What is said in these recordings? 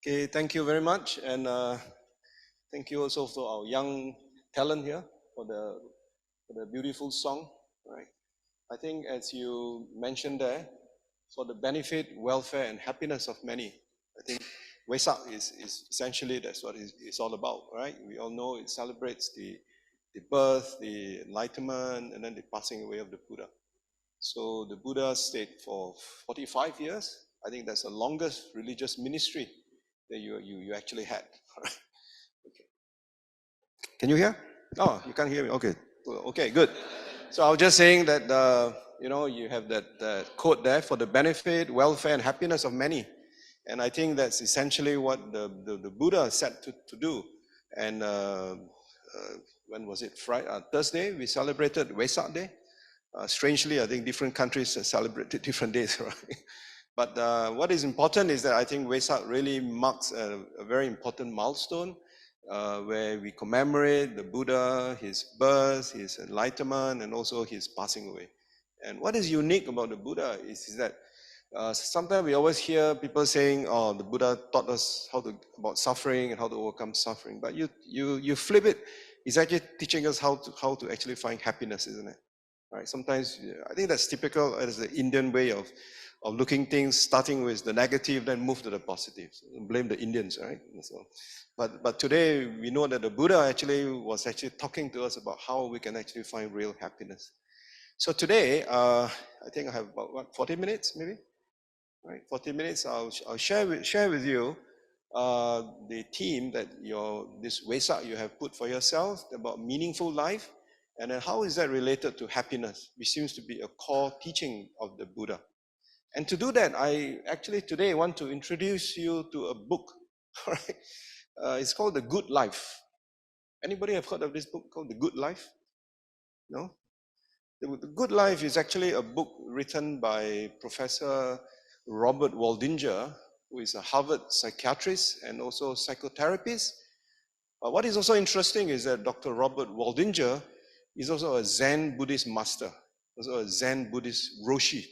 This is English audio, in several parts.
Okay, thank you very much, and thank you also to our young talent here for the beautiful song. Right, I think as you mentioned there, for the benefit, welfare, and happiness of many. I think Wesak is essentially that's what it's all about, right? We all know it celebrates the birth, the enlightenment, and then the passing away of the Buddha. So the Buddha stayed for 45 years. I think that's the longest religious ministry that you actually had. Okay. Can you hear? Oh, you can't hear me. Okay. Okay, good. So I was just saying that you have that quote there for the benefit, welfare, and happiness of many. And I think that's essentially what the Buddha said to do. And when was it? Friday, Thursday, we celebrated Wesak Day. Strangely, I think different countries celebrate different days, right? But what is important is that I think Wesak really marks a very important milestone where we commemorate the Buddha, his birth, his enlightenment, and also his passing away. And what is unique about the Buddha is that sometimes we always hear people saying, "Oh, the Buddha taught us about suffering and how to overcome suffering." But you flip it; it's actually teaching us how to actually find happiness, isn't it? Right? Sometimes I think that's typical as the Indian way of looking things, starting with the negative, then move to the positive. So blame the Indians, right? So, but today we know that the Buddha was talking to us about how we can actually find real happiness. So today, I think I have about 40 minutes, maybe, right? 40 minutes. I'll share with you the theme that this Wesak you have put for yourself about meaningful life, and then how is that related to happiness, which seems to be a core teaching of the Buddha. And to do that, I actually today want to introduce you to a book. Right? It's called The Good Life. Anybody have heard of this book called The Good Life? No? The Good Life is actually a book written by Professor Robert Waldinger, who is a Harvard psychiatrist and also psychotherapist. What is also interesting is that Dr. Robert Waldinger is also a Zen Buddhist master, also a Zen Buddhist Roshi,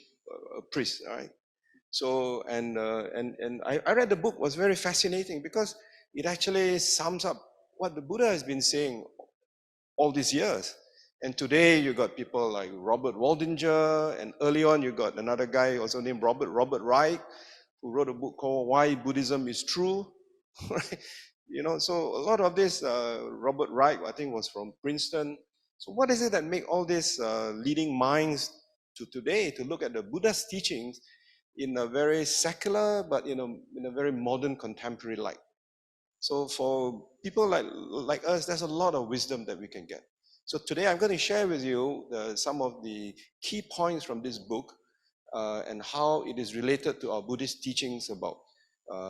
a priest, right? So, and I read the book, was very fascinating because it actually sums up what the Buddha has been saying all these years. And today you got people like Robert Waldinger, and early on you got another guy also named Robert Wright, who wrote a book called Why Buddhism is True. Right? So a lot of this, Robert Wright, I think, was from Princeton. So what is it that make all these leading minds to today to look at the Buddha's teachings in a very secular, but in a very modern, contemporary light? So for people like us, there's a lot of wisdom that we can get. So today I'm going to share with you some of the key points from this book and how it is related to our Buddhist teachings about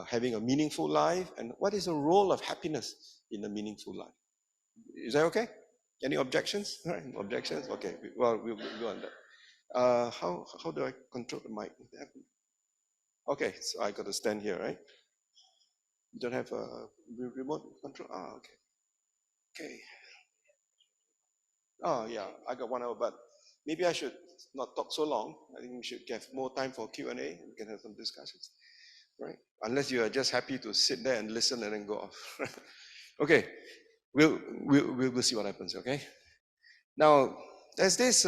having a meaningful life and what is the role of happiness in a meaningful life. Is that okay? Any objections? All right, objections? Okay, well, we'll go on that. How do I control the mic? Okay, so I got to stand here, right? You don't have a remote control? Okay. Okay. Oh, yeah, I got 1 hour, but maybe I should not talk so long. I think we should have more time for Q&A. We can have some discussions, right? Unless you are just happy to sit there and listen and then go off. Okay, we'll see what happens, okay? Now, there's this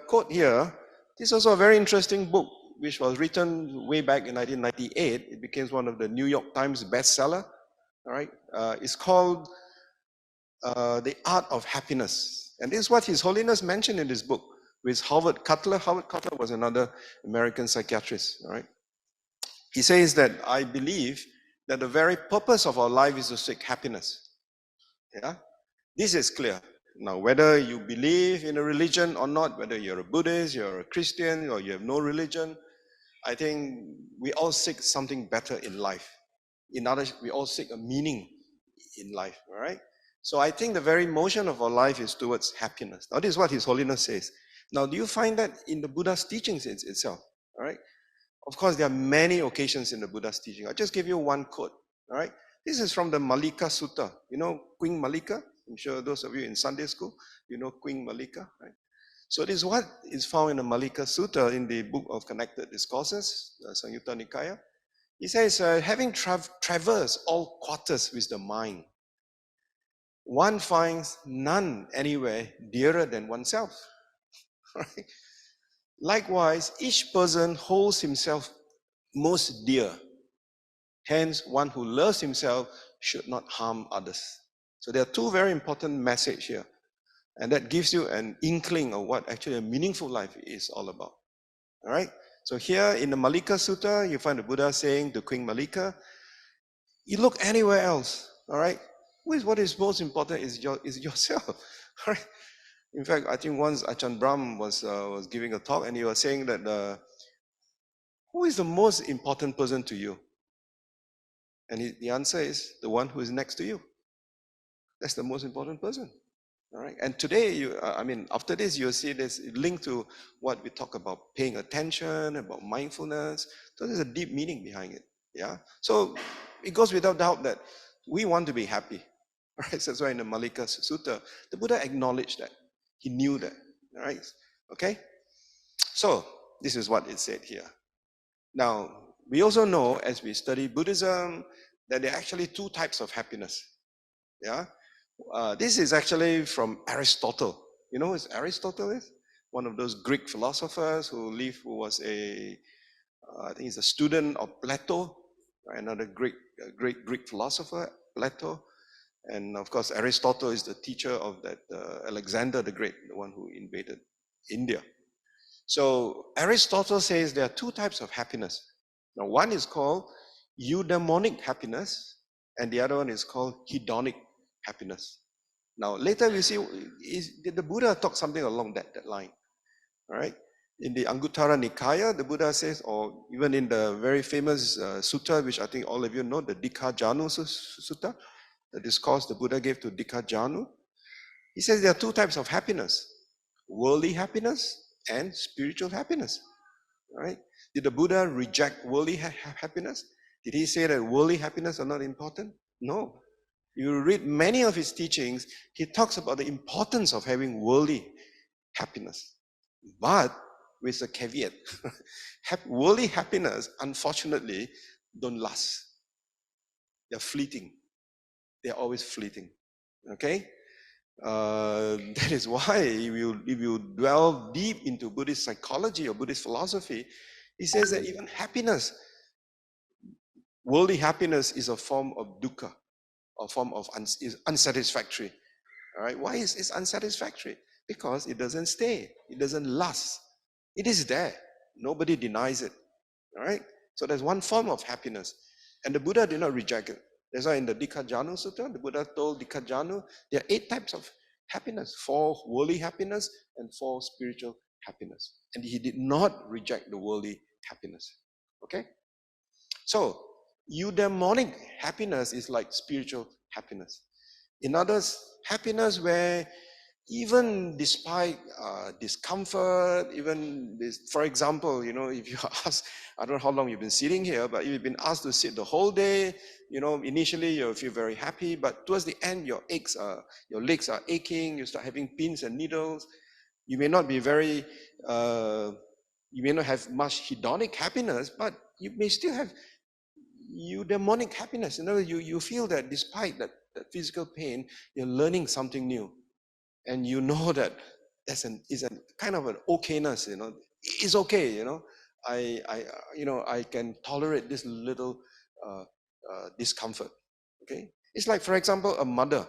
quote here. This is also a very interesting book, which was written way back in 1998. It became one of the New York Times bestseller, all right? It's called The Art of Happiness. And this is what His Holiness mentioned in this book with Howard Cutler. Howard Cutler was another American psychiatrist, all right? He says that I believe that the very purpose of our life is to seek happiness. Yeah? This is clear. Now, whether you believe in a religion or not, whether you're a Buddhist, you're a Christian, or you have no religion, I think we all seek something better in life. In others, we all seek a meaning in life, all right? So I think the very motion of our life is towards happiness. Now, this is what His Holiness says. Now, do you find that in the Buddha's teachings itself, all right? Of course, there are many occasions in the Buddha's teaching. I'll just give you one quote, all right? This is from the Malika Sutta. You know Queen Malika? I'm sure those of you in Sunday school, you know Queen Malika, right? So this is what is found in the Malika Sutta in the book of Connected Discourses, Samyutta Nikaya. He says, having traversed all quarters with the mind, one finds none anywhere dearer than oneself. Right? Likewise, each person holds himself most dear. Hence, one who loves himself should not harm others. So there are two very important messages here. And that gives you an inkling of what actually a meaningful life is all about. All right? So here in the Malika Sutta, you find the Buddha saying to Queen Malika, you look anywhere else, all right? What is most important is yourself, all right? In fact, I think once Ajahn Brahm was giving a talk and he was saying that who is the most important person to you? And the answer is the one who is next to you. That's the most important person. All right. And today, after this, you'll see this link to what we talk about paying attention, about mindfulness. So there's a deep meaning behind it. Yeah. So it goes without doubt that we want to be happy. Right. So that's why in the Malika Sutta, the Buddha acknowledged that. He knew that. All right. Okay. So this is what it said here. Now, we also know as we study Buddhism that there are actually two types of happiness. Yeah. This is actually from Aristotle. You know who Aristotle is? One of those Greek philosophers who was I think he's a student of Plato, another great Greek philosopher, Plato. And of course, Aristotle is the teacher of that Alexander the Great, the one who invaded India. So Aristotle says there are two types of happiness. Now, one is called eudaimonic happiness, and the other one is called hedonic happiness. Now, later we see the Buddha talk something along that line. All right. In the Anguttara Nikaya, the Buddha says, or even in the very famous sutta, which I think all of you know, the Dikajanu Sutta, the discourse the Buddha gave to Dikajanu, he says there are two types of happiness: worldly happiness and spiritual happiness. All right? Did the Buddha reject worldly happiness? Did he say that worldly happiness are not important? No. You read many of his teachings, he talks about the importance of having worldly happiness. But with a caveat, worldly happiness, unfortunately, don't last. They're fleeting. They're always fleeting. Okay? That is why if you dwell deep into Buddhist psychology or Buddhist philosophy, he says that even happiness, worldly happiness is a form of dukkha, a form of is unsatisfactory. All right? Why is it unsatisfactory? Because it doesn't stay. It doesn't last. It is there. Nobody denies it. All right? So there's one form of happiness. And the Buddha did not reject it. That's why in the Dikajanu Sutta, the Buddha told Dikajanu, there are 8 types of happiness: 4 worldly happiness and 4 spiritual happiness. And he did not reject the worldly happiness. Okay? So, eudaimonic happiness is like spiritual happiness. In others, happiness where even despite discomfort, even this, for example, if you ask, I don't know how long you've been sitting here, but if you've been asked to sit the whole day, initially you feel very happy, but towards the end, your legs are aching, you start having pins and needles. You may not be you may not have much hedonic happiness, but you may still have eudaimonic happiness. In other words, you feel that despite that physical pain, you're learning something new. And you know that is a kind of an okayness, it's okay, I can tolerate this little discomfort. Okay, it's like, for example, a mother,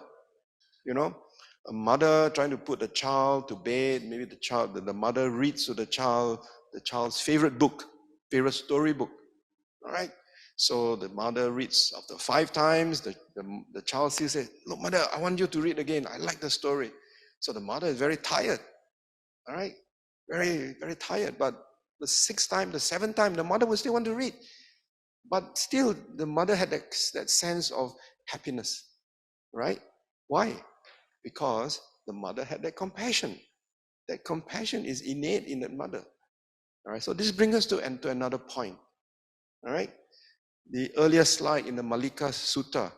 a mother trying to put a child to bed. Maybe the mother reads to the child's favorite book, favorite story book. All right. So the mother reads after 5 times. The child still says, "Look, mother, I want you to read again. I like the story." So the mother is very tired. All right, very, very tired. But the 6th time, the 7th time, the mother will still want to read. But still, the mother had that sense of happiness. Right? Why? Because the mother had that compassion. That compassion is innate in that mother. All right. So this brings us to another point. All right. The earlier slide in the Malika Sutta.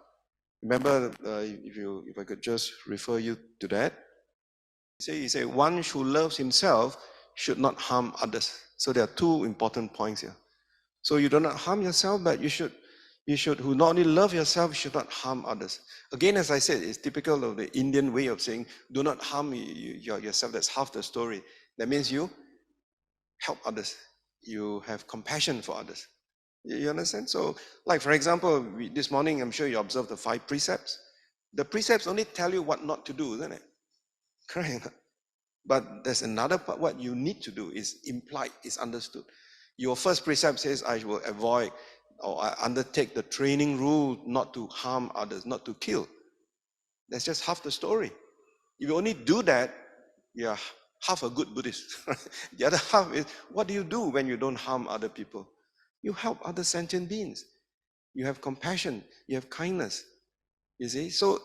Remember, if I could just refer you to that. He say, one who loves himself should not harm others. So there are 2 important points here. So you do not harm yourself, but you should who not only love yourself, you should not harm others. Again, as I said, it's typical of the Indian way of saying, do not harm yourself. That's half the story. That means you help others. You have compassion for others. You understand? So, like for example, this morning, I'm sure you observed the 5 precepts. The precepts only tell you what not to do, isn't it? Correct. But there's another part, what you need to do is implied, is understood. Your first precept says, I will avoid or I undertake the training rule not to harm others, not to kill. That's just half the story. If you only do that, you're half a good Buddhist. The other half is, what do you do when you don't harm other people? You help other sentient beings. You have compassion, you have kindness. You see? So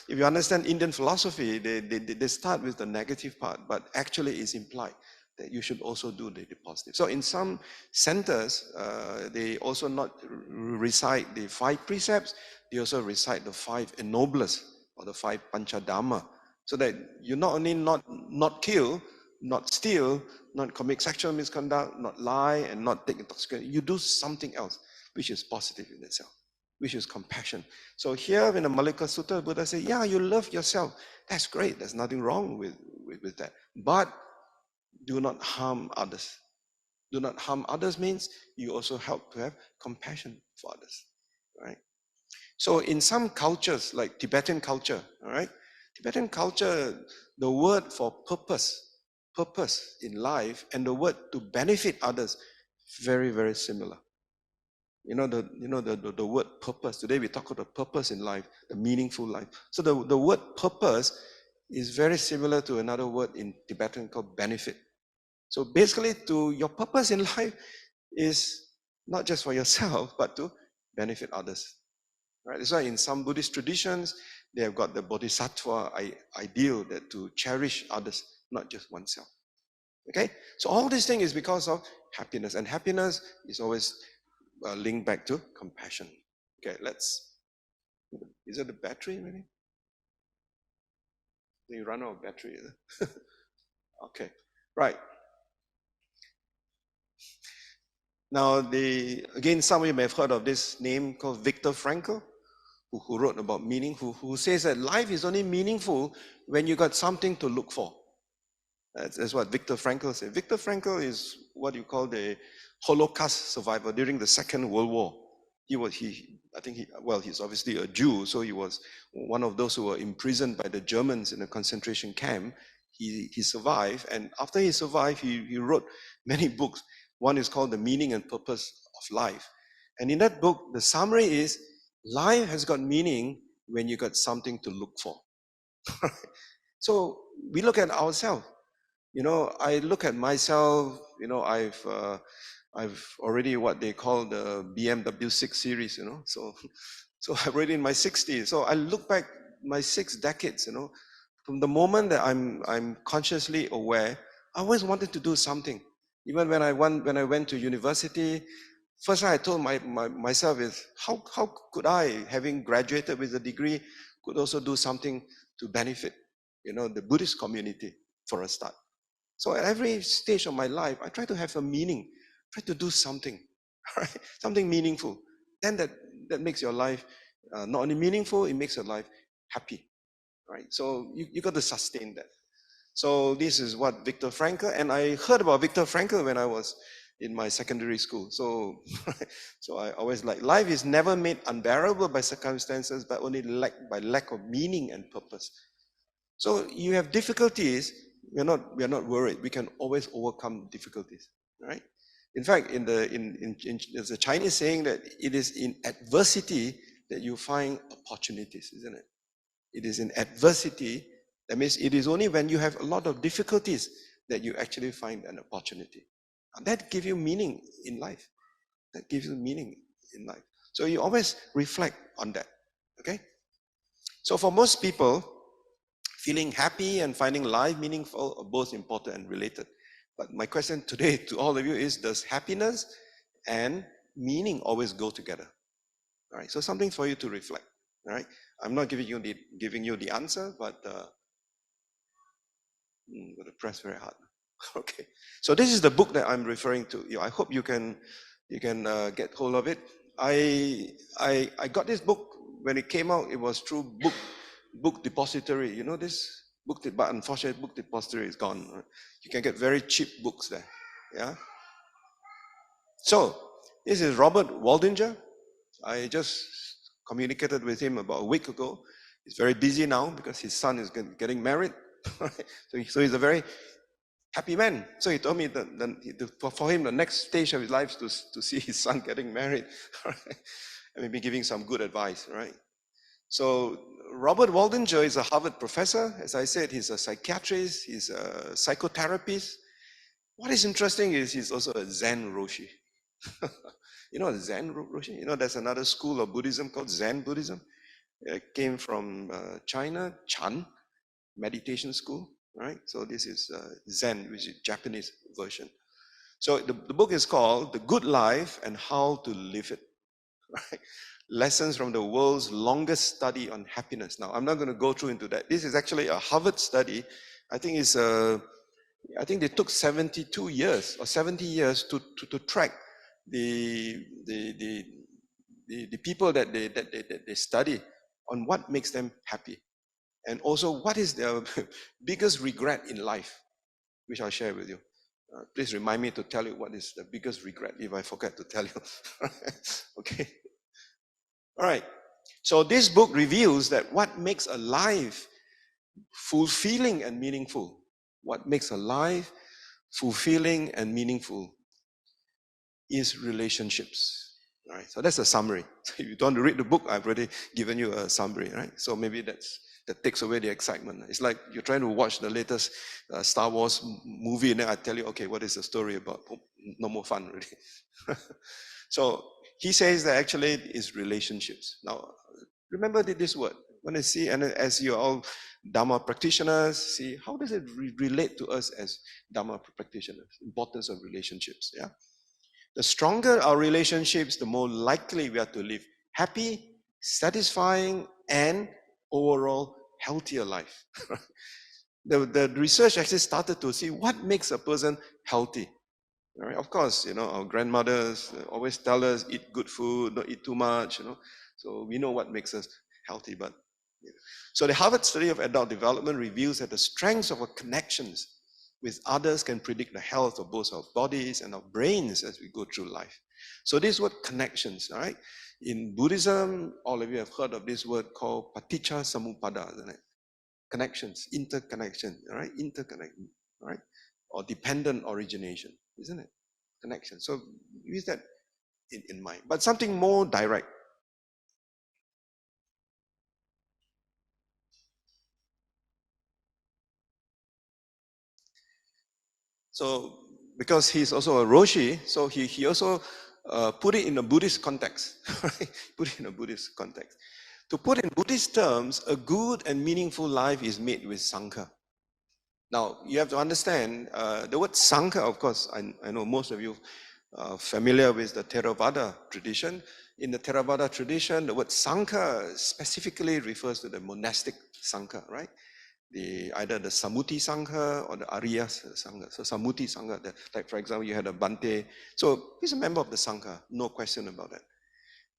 if you understand Indian philosophy, they start with the negative part, but actually it's implied that you should also do the positive. So in some centers, they also not recite the 5 precepts, they also recite the 5 ennoblers or the 5 panchadharma, so that you not only not kill, not steal, not commit sexual misconduct, not lie, and not take intoxication. You do something else, which is positive in itself, which is compassion. So here in the Malika Sutta, Buddha said, yeah, you love yourself. That's great. There's nothing wrong with that. But do not harm others. Do not harm others means you also help to have compassion for others. Right? So in some cultures, like Tibetan culture, all right, Tibetan culture, the word for purpose in life, and the word to benefit others, very, very similar. The word purpose. Today we talk about purpose in life, the meaningful life. So the word purpose is very similar to another word in Tibetan called benefit. So basically, to your purpose in life is not just for yourself, but to benefit others. Right? That's why in some Buddhist traditions, they have got the bodhisattva ideal that to cherish others, not just oneself. Okay? So all these things is because of happiness, and happiness is always linked back to compassion. Okay, is it the battery maybe? You run out of battery. Okay, right. Now, again, some of you may have heard of this name called Viktor Frankl, who wrote about meaning, who says that life is only meaningful when you got something to look for. That's what Viktor Frankl said. Viktor Frankl is what you call the Holocaust survivor during the Second World War. He's obviously a Jew, so he was one of those who were imprisoned by the Germans in a concentration camp. He survived, and after he survived, he wrote many books. One is called The Meaning and Purpose of Life. And in that book, the summary is, life has got meaning when you got something to look for. So we look at ourselves. I look at myself, I've already what they call the BMW 6 Series, so I'm already in my 60s. So I look back my 6 decades, from the moment that I'm consciously aware, I always wanted to do something. Even when I went to university, first thing I told myself is, how could I, having graduated with a degree, could also do something to benefit, the Buddhist community for a start. So at every stage of my life, I try to have a meaning, try to do something, right? Something meaningful. Then that makes your life not only meaningful, it makes your life happy, right? So you got to sustain that. So this is what Viktor Frankl, and I heard about Viktor Frankl when I was in my secondary school. So, so I always like, life is never made unbearable by circumstances, but only by lack of meaning and purpose. So you have difficulties, we're not worried. We can always overcome difficulties, right? In fact, there's a Chinese saying that it is in adversity that you find opportunities, isn't it? It is in adversity. That means it is only when you have a lot of difficulties that you actually find an opportunity. And that gives you meaning in life. That gives you meaning in life. So you always reflect on that. Okay? So for most people, feeling happy and finding life meaningful are both important and related. But my question today to all of you is, does happiness and meaning always go together? All right, so something for you to reflect. All right, I'm not giving you the answer, but I'm going to press very hard. Okay, so this is the book that I'm referring to. I hope you can get hold of it. I got this book when it came out. It was through book depository. You know this book, but unfortunately, book depository is gone. You can get very cheap books there. Yeah. So this is Robert Waldinger. I just communicated with him about a week ago. He's very busy now because his son is getting married. So he's a very happy man. So he told me that for him, the next stage of his life is to see his son getting married. And maybe giving some good advice, right? So Robert Waldinger is a Harvard professor. As I said, he's a psychiatrist, he's a psychotherapist. What is interesting is he's also a Zen Roshi. You know Zen Roshi? You know, there's another school of Buddhism called Zen Buddhism. It came from China, Chan, meditation school, right? So this is Zen, which is Japanese version. So the book is called The Good Life and How to Live It, right? Lessons from the world's longest study on happiness. Now, I'm not going to go through into that. This is actually a Harvard study. I think they took 72 years or 70 years to track the people that they study on what makes them happy, and also what is their biggest regret in life, which I'll share with you. Please remind me to tell you what is the biggest regret if I forget to tell you. Okay. All right. So this book reveals that what makes a life fulfilling and meaningful, what makes a life fulfilling and meaningful is relationships. Right. So that's a summary. So if you don't want to read the book, I've already given you a summary, right? So maybe that takes away the excitement. It's like you're trying to watch the latest Star Wars movie, and then I tell you, okay, what is the story about? Oh, no more fun, really. So he says that actually it is relationships. Now, remember this word. When I see, and as you're all Dharma practitioners, see how does it relate to us as Dharma practitioners? Importance of relationships. Yeah. The stronger our relationships, the more likely we are to live happy, satisfying, and overall healthier life. The research actually started to see what makes a person healthy. Right? Of course, our grandmothers always tell us eat good food, don't eat too much. So we know what makes us healthy. But so the Harvard study of adult development reveals that the strengths of our connections with others can predict the health of both our bodies and our brains as we go through life. So this word connections, all right? In Buddhism, all of you have heard of this word called paticca samuppada, isn't it? Connections, interconnection, all right? Interconnect, all right? Or dependent origination, isn't it? Connection. So use that in mind. But something more direct. So because he's also a Roshi, so he also put it in a Buddhist context. Put it in a Buddhist context. To put in Buddhist terms, a good and meaningful life is made with Sanka. Now, you have to understand, the word Sanka, of course, I know most of you are familiar with the Theravada tradition. In the Theravada tradition, the word Sanka specifically refers to the monastic Sanka, right? Either the Samuti Sangha or the Arya Sangha. So Samuti Sangha, like for example, you had a Bante. So he's a member of the Sangha, no question about that.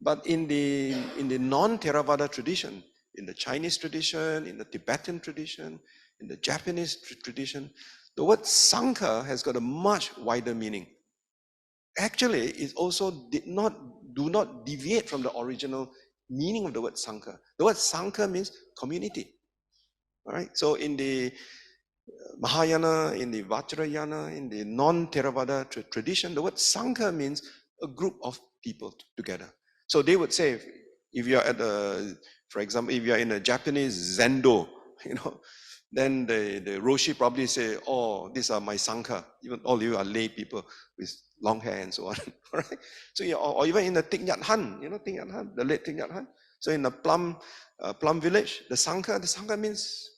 But in the non-Theravada tradition, in the Chinese tradition, in the Tibetan tradition, in the Japanese tradition, the word Sangha has got a much wider meaning. Actually, it also do not deviate from the original meaning of the word Sangha. The word Sangha means community. All right. So in the Mahayana, in the Vajrayana, in the non-Theravada tradition, the word Sangha means a group of people together. So they would say, if you're for example, if you're in a Japanese Zendo, then the Roshi probably say, oh, these are my Sangha. Even all you are lay people with long hair and so on. Right? So or even in the Thich Nhat Hanh, Thich Nhat Hanh, the late Thich Nhat Hanh. So in the Plum village, the Sangha means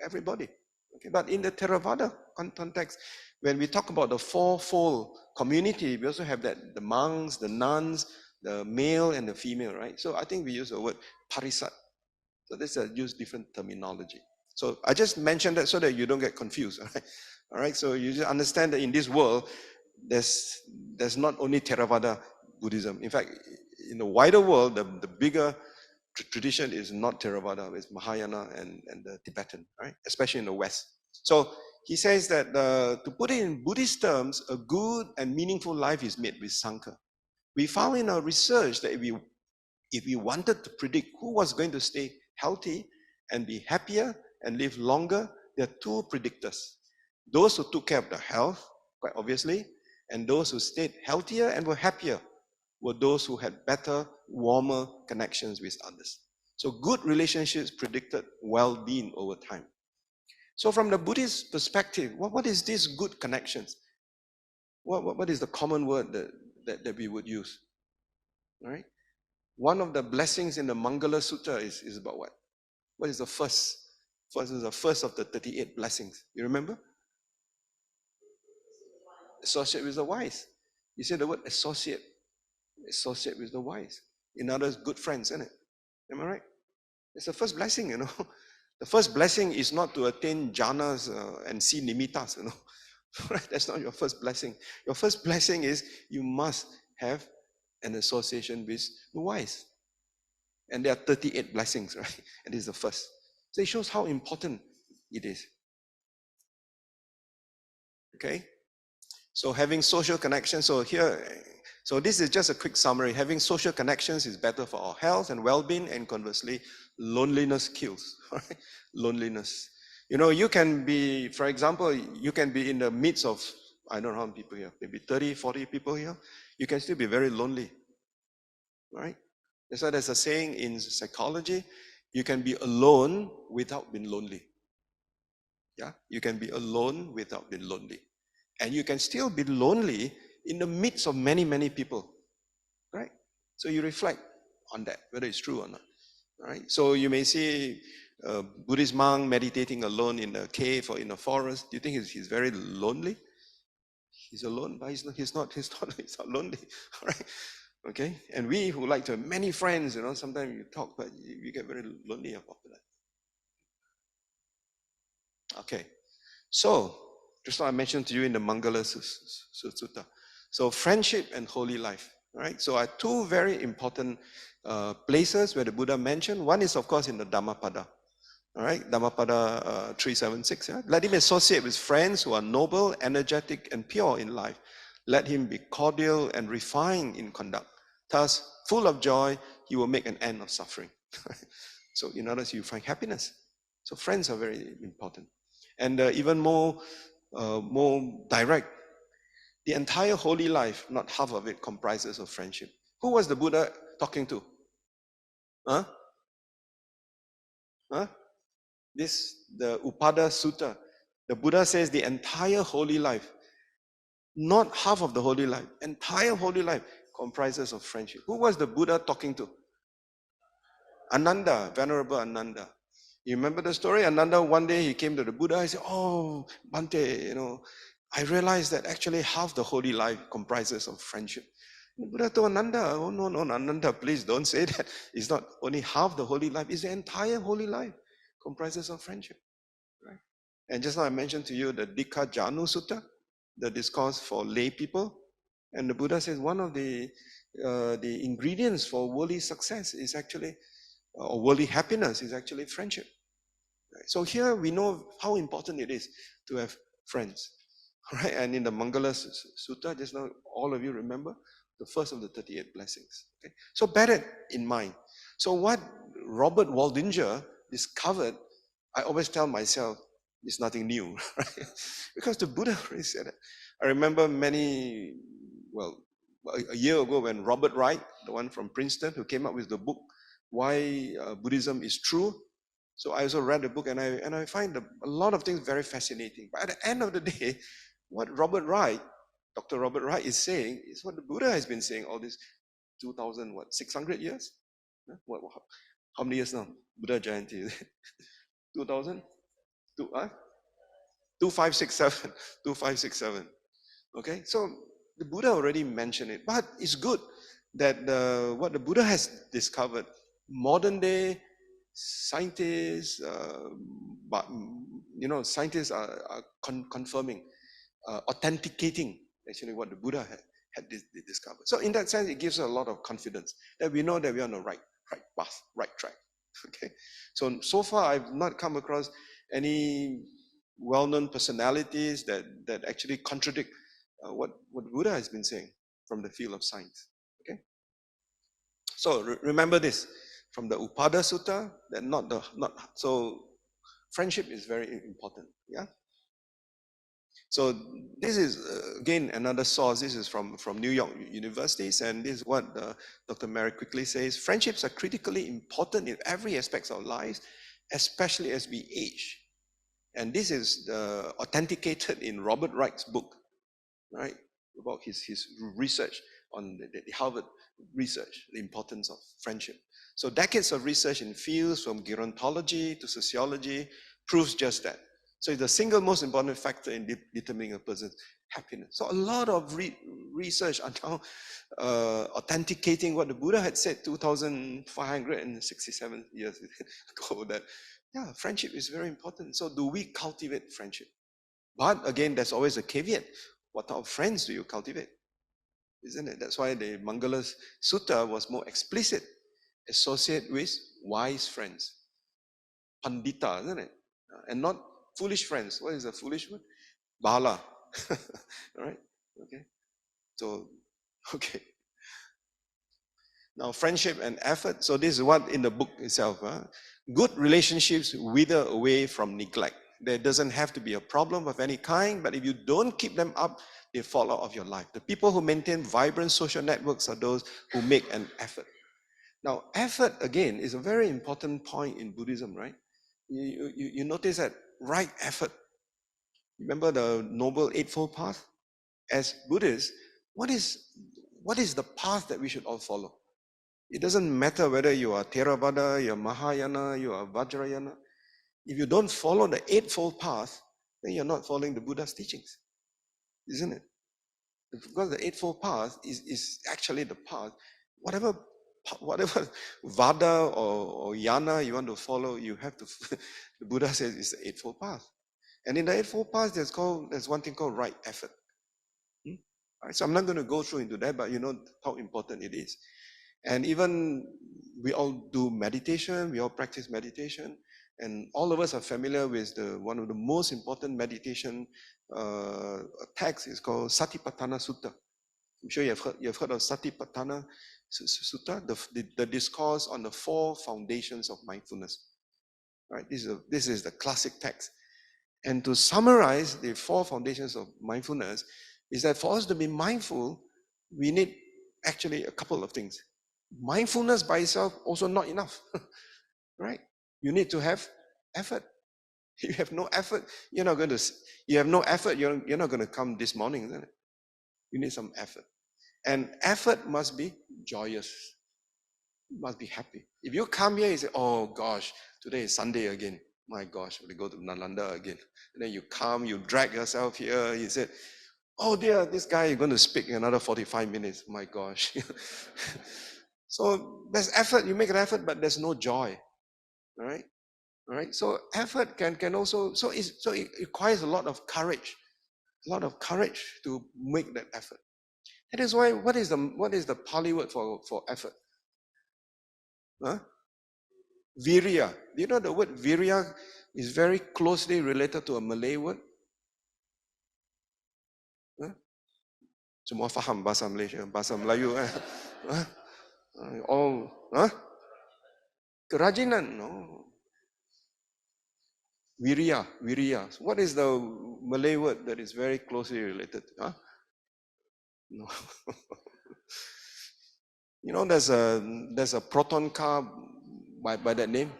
everybody. Okay, but in the Theravada context, when we talk about the fourfold community, we also have that the monks, the nuns, the male and the female, right? So I think we use the word parisat. So this use different terminology. So I just mentioned that so that you don't get confused. Right? All right, so you just understand that in this world, there's not only Theravada Buddhism. In fact, in the wider world, the bigger tradition is not Theravada, it's Mahayana and the Tibetan, right? Especially in the West. So he says that to put it in Buddhist terms, a good and meaningful life is made with Sanka. We found in our research that if we wanted to predict who was going to stay healthy and be happier and live longer, there are two predictors. Those who took care of their health, quite obviously, and those who stayed healthier and were happier were those who had better, warmer connections with others. So good relationships predicted well-being over time. So from the Buddhist perspective, what is these good connections? What is the common word that we would use? All right? One of the blessings in the Mangala Sutta is about what? What is the first? First is the first of the 38 blessings. You remember? Associate with the wise. You say the word associate. Associate with the wise. In other words, good friends, isn't it? Am I right? It's the first blessing, The first blessing is not to attain jhanas and see nimittas, Right? That's not your first blessing. Your first blessing is you must have an association with the wise. And there are 38 blessings, right? And this is the first. So it shows how important it is. Okay? So having social connections, so this is just a quick summary. Having social connections is better for our health and well-being, and conversely, loneliness kills. Right? Loneliness. You can be, for example, you can be in the midst of, I don't know how many people here, maybe 30, 40 people here. You can still be very lonely. Right? That's why there's a saying in psychology, you can be alone without being lonely. Yeah, you can be alone without being lonely. And you can still be lonely in the midst of many, many people. Right? So you reflect on that, whether it's true or not. Right? So you may see a Buddhist monk meditating alone in a cave or in a forest. Do you think he's very lonely? He's alone, but he's not lonely. Right? Okay? And we who like to have many friends, sometimes you talk, but you get very lonely about that. Okay. So, just like I mentioned to you in the Mangala Sutta. So, friendship and holy life. Right? So, are two very important places where the Buddha mentioned. One is, of course, in the Dhammapada. All right, Dhammapada 376. Yeah? Let him associate with friends who are noble, energetic, and pure in life. Let him be cordial and refined in conduct. Thus, full of joy, he will make an end of suffering. So, in other words, you find happiness. So, friends are very important. And even more direct, the entire holy life, not half of it, comprises of friendship. Who was the Buddha talking to? Huh? Huh? The Upada Sutta. The Buddha says the entire holy life, not half of the holy life, entire holy life comprises of friendship. Who was the Buddha talking to? Ananda, Venerable Ananda. You remember the story? Ananda, one day he came to the Buddha, he said, "Oh, Bhante, I realized that actually half the holy life comprises of friendship." The Buddha told Ananda, "Oh, no, Ananda, please don't say that. It's not only half the holy life, it's the entire holy life comprises of friendship." Right? And just now I mentioned to you the Dikha Janu Sutta, the discourse for lay people. And the Buddha says one of the ingredients for worldly success is actually, or worldly happiness is actually friendship. Right? So here we know how important it is to have friends. Right? And in the Mangala Sutta, just now all of you remember the first of the 38 blessings. Okay? So bear that in mind. So what Robert Waldinger discovered, I always tell myself, it's nothing new, right? Because the Buddha already said it. I remember a year ago when Robert Wright, the one from Princeton, who came up with the book, Why Buddhism is True. So I also read the book and I find a lot of things very fascinating. But at the end of the day, what Dr. Robert Wright is saying is what the Buddha has been saying all these 600 years? How many years now? Buddha Jayanti, 2000? 2567. 2567. Okay, so the Buddha already mentioned it, but it's good that what the Buddha has discovered, modern day scientists, but scientists are confirming, authenticating actually what the Buddha had discovered. So in that sense, it gives us a lot of confidence that we know that we're on the right path, right track. Okay. So far, I've not come across any well-known personalities that actually contradict what Buddha has been saying from the field of science. Okay. So remember this from the Upada Sutta, that so friendship is very important. Yeah. So this is again another source. This is from New York universities, and this is what Dr. Merrick quickly says: friendships are critically important in every aspect of our lives, especially as we age. And this is authenticated in Robert Wright's book, right, about his research on the Harvard research, the importance of friendship. So decades of research in fields from gerontology to sociology proves just that. So it's the single most important factor in determining a person's happiness. So a lot of research are now authenticating what the Buddha had said 2,567 years ago, that yeah, friendship is very important. So do we cultivate friendship? But again, there's always a caveat. What type of friends do you cultivate? Isn't it? That's why the Mangala Sutta was more explicit. Associate with wise friends. Pandita, isn't it? And not foolish friends. What is a foolish one? Bala. All right? Okay. So, okay. Now, friendship and effort. So this is what in the book itself. Good relationships wither away from neglect. There doesn't have to be a problem of any kind, but if you don't keep them up, they fall out of your life. The people who maintain vibrant social networks are those who make an effort. Now, effort, again, is a very important point in Buddhism, right? You notice that right effort. Remember the Noble Eightfold Path? As Buddhists, what is the path that we should all follow? It doesn't matter whether you are Theravada, you are Mahayana, you are Vajrayana. If you don't follow the Eightfold Path, then you're not following the Buddha's teachings, isn't it? Because the Eightfold Path is actually the path. Whatever Vada or Yana you want to follow, you have to. The Buddha says it's the Eightfold Path, and in the Eightfold Path, there's one thing called right effort. Right, so I'm not going to go through into that, but you know how important it is. And even we all do meditation, we all practice meditation, and all of us are familiar with one of the most important meditation texts is called Satipatthana Sutta. I'm sure you've heard of Satipatthana Sutta, the discourse on the 4 foundations of mindfulness. Right, this is the classic text. And to summarize the 4 foundations of mindfulness is that for us to be mindful, we need actually a couple of things. Mindfulness by itself also not enough, right? You need to have effort. You have no effort, you're not going to. You have no effort, you're not going to come this morning, isn't it? You need some effort, and effort must be joyous. You must be happy. If you come here, you say, "Oh gosh, today is Sunday again. My gosh, we go to Nalanda again." And then you come, you drag yourself here. You said, "Oh dear, this guy is going to speak in another 45 minutes. My gosh." So there's effort, you make an effort, but there's no joy. All right? All right. So effort can also, so it requires a lot of courage. A lot of courage to make that effort. That is why what is the Pali word for effort? Huh? Virya. Do you know the word virya is very closely related to a Malay word? Huh? Semua faham bahasa Malaysia, bahasa Melayu. Huh? All, huh? Kerajinan, no. Virya. What is the Malay word that is very closely related? Huh? No. You know, there's a proton car by that name,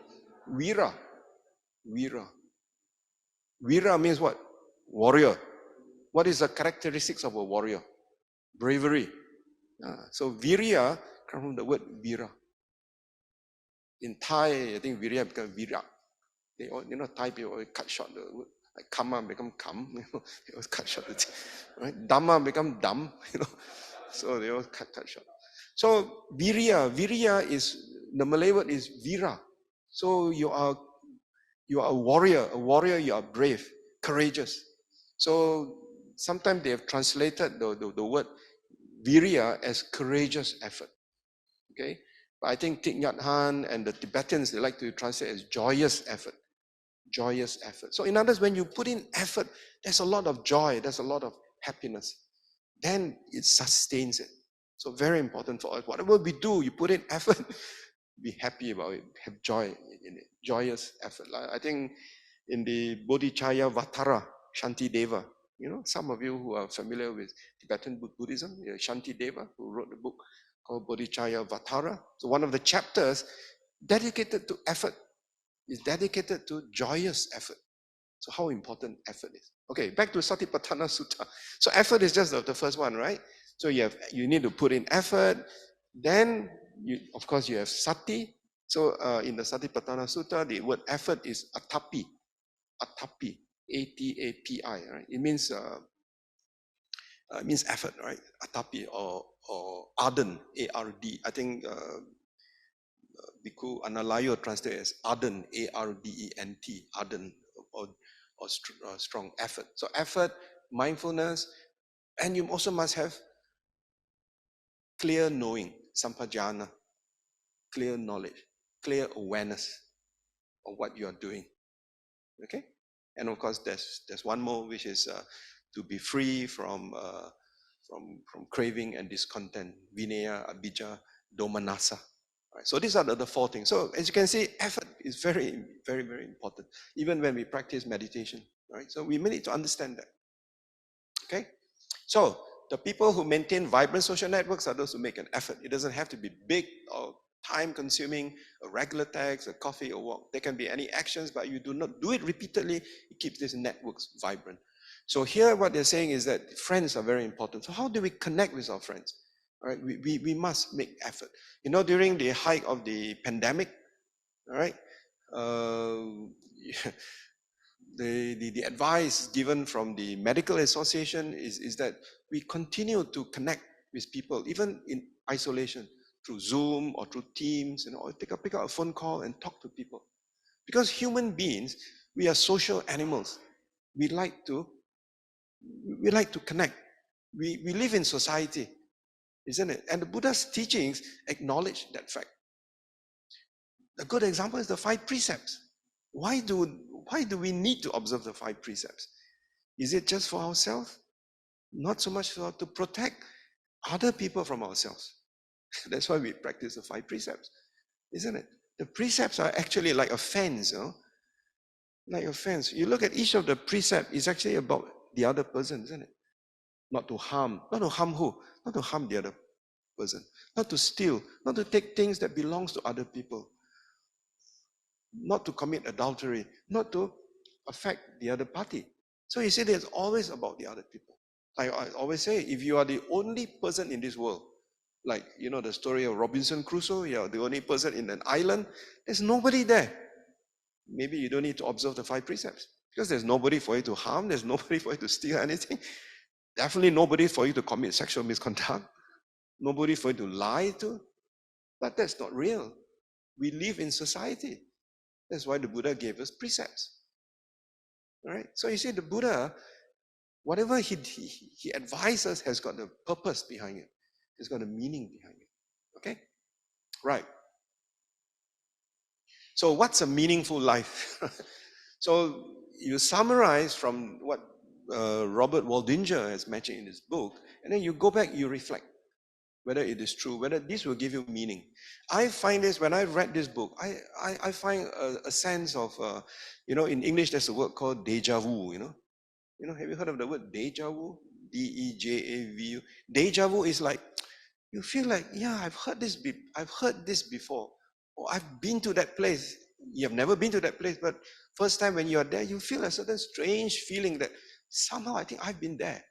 Vira. Vira means what? Warrior. What is the characteristics of a warrior? Bravery. So Virya comes from the word Vira. In Thai, I think Virya becomes Vira. They all, Thai people always cut short the word. Like Kama become Kam, they always cut short the thing, right? Dhamma become Dham, So they all cut short. So Virya is, the Malay word is Vira. So you are a warrior. A warrior, you are brave, courageous. So sometimes they have translated the word virya as courageous effort. Okay? But I think Thich Nhat Hanh and the Tibetans, they like to translate as joyous effort. Joyous effort. So in other words, when you put in effort, there's a lot of joy, there's a lot of happiness. Then it sustains it. So very important for us. Whatever we do, you put in effort, be happy about it, have joy in it. Joyous effort. I think in the Bodhicaya Vatara, Shantideva, some of you who are familiar with Tibetan Buddhism, Shantideva, who wrote the book called Bodhicaya Vatara. So one of the chapters dedicated to effort is dedicated to joyous effort. So how important effort is. Okay, back to Satipatthana Sutta. So effort is just the first one, right? So you need to put in effort. Then, of course, you have sati. So in the Satipatthana Sutta, the word effort is atapi. Atapi. A-T-A-P-I, right? It means effort, right? Atapi or ardent, A-R-D. I think Bhikkhu Analayo translated as ardent, A-R-D-E-N-T, ardent or strong effort. So effort, mindfulness, and you also must have clear knowing, sampajana, clear knowledge, clear awareness of what you are doing. Okay? And of course, there's one more, which is to be free from craving and discontent, vinaya, abhijja, domanassa. Right, so these are the four things. So as you can see, effort is very, very, very important, even when we practice meditation. Right? So we need to understand that. Okay? So the people who maintain vibrant social networks are those who make an effort. It doesn't have to be big or time-consuming, a regular text, a coffee, a walk. There can be any actions, but you do not do it repeatedly. It keeps these networks vibrant. So here what they're saying is that friends are very important. So how do we connect with our friends? All right, we must make effort. During the height of the pandemic, all right, the advice given from the medical association is that we continue to connect with people, even in isolation, through Zoom or through Teams, or pick up a phone call and talk to people. Because human beings, we are social animals. We like to connect. We live in society, isn't it? And the Buddha's teachings acknowledge that fact. A good example is the 5 precepts. Why do we need to observe the 5 precepts? Is it just for ourselves? Not so much to protect other people from ourselves. That's why we practice the 5 precepts, isn't it? The precepts are actually like a fence, like a fence. You look at each of the precepts, it's actually about the other person, isn't it? Not to harm. Not to harm who? Not to harm the other person. Not to steal. Not to take things that belongs to other people. Not to commit adultery. Not to affect the other party. So you see, it's always about the other people. Like I always say, if you are the only person in this world, like the story of Robinson Crusoe, you're the only person in an island, there's nobody there. Maybe you don't need to observe the 5 precepts, because there's nobody for you to harm, there's nobody for you to steal anything, definitely nobody for you to commit sexual misconduct, nobody for you to lie to. But that's not real. We live in society. That's why the Buddha gave us precepts. All right? So you see, the Buddha, whatever he advises has got a purpose behind it. It's got a meaning behind it. Okay? Right. So what's a meaningful life? So you summarize from what Robert Waldinger has mentioned in his book, and then you go back, you reflect whether it is true, whether this will give you meaning. I find this, when I read this book, I find a sense of, in English there's a word called deja vu, have you heard of the word deja vu? D-E-J-A-V-U. Deja vu is like, you feel like, yeah, I've heard this before, or I've been to that place. You have never been to that place, but first time when you're there, you feel a certain strange feeling that somehow I think I've been there.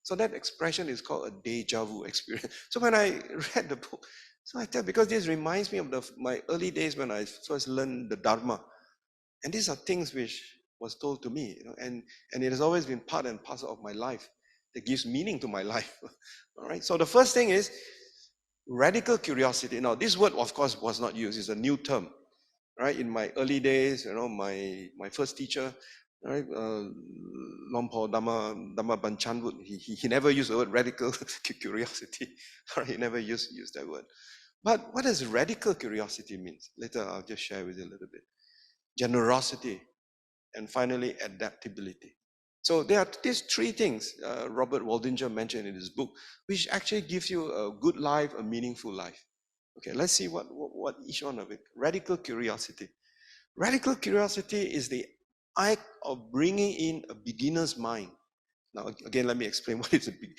So that expression is called a deja vu experience. So when I read the book, so I tell, because this reminds me of my early days when I first learned the Dharma. And these are things which was told to me, and it has always been part and parcel of my life. That gives meaning to my life. All right. So the first thing is radical curiosity. Now, this word, of course, was not used. It's a new term. right? In my early days, my first teacher, right, Lompo Dhamma Banchanwood, he never used the word radical curiosity, right? He never used that word. But what does radical curiosity mean? Later, I'll just share with you a little bit. Generosity, and finally, adaptability. So there are these three things Robert Waldinger mentioned in his book, which actually gives you a good life, a meaningful life. Okay, let's see what each one of it. Radical curiosity. Radical curiosity is the act of bringing in a beginner's mind. Now, again, let me explain what is a big.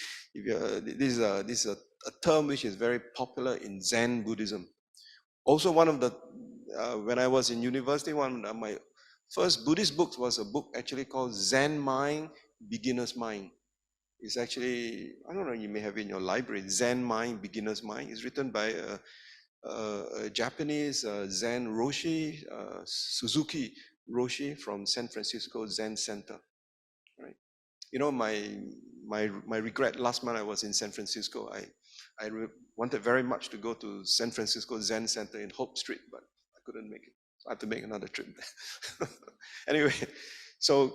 This is a term which is very popular in Zen Buddhism. Also, one of the when I was in university, one of my first Buddhist books was a book actually called Zen Mind, Beginner's Mind. It's actually, I don't know, you may have it in your library, Zen Mind, Beginner's Mind. It's written by a Japanese Zen Roshi, Suzuki Roshi from San Francisco Zen Center. Right? You know, my regret last month I was in San Francisco. I wanted very much to go to San Francisco Zen Center in Hope Street, but I couldn't make it. So I have to make another trip there. Anyway, so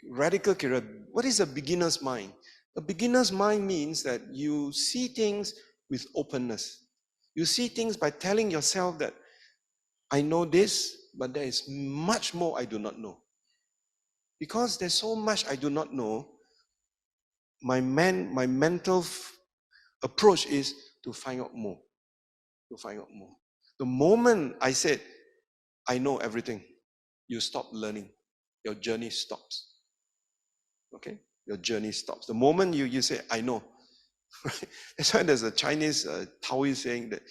radical curiosity. What is a beginner's mind? A beginner's mind means that you see things with openness. You see things by telling yourself that I know this, but there is much more I do not know. Because there's so much I do not know, my mental approach is to find out more. To find out more. The moment I said, I know everything, you stop learning. Your journey stops. Okay? Your journey stops. The moment you say, I know. Right? That's why there's a Chinese Taoist saying that,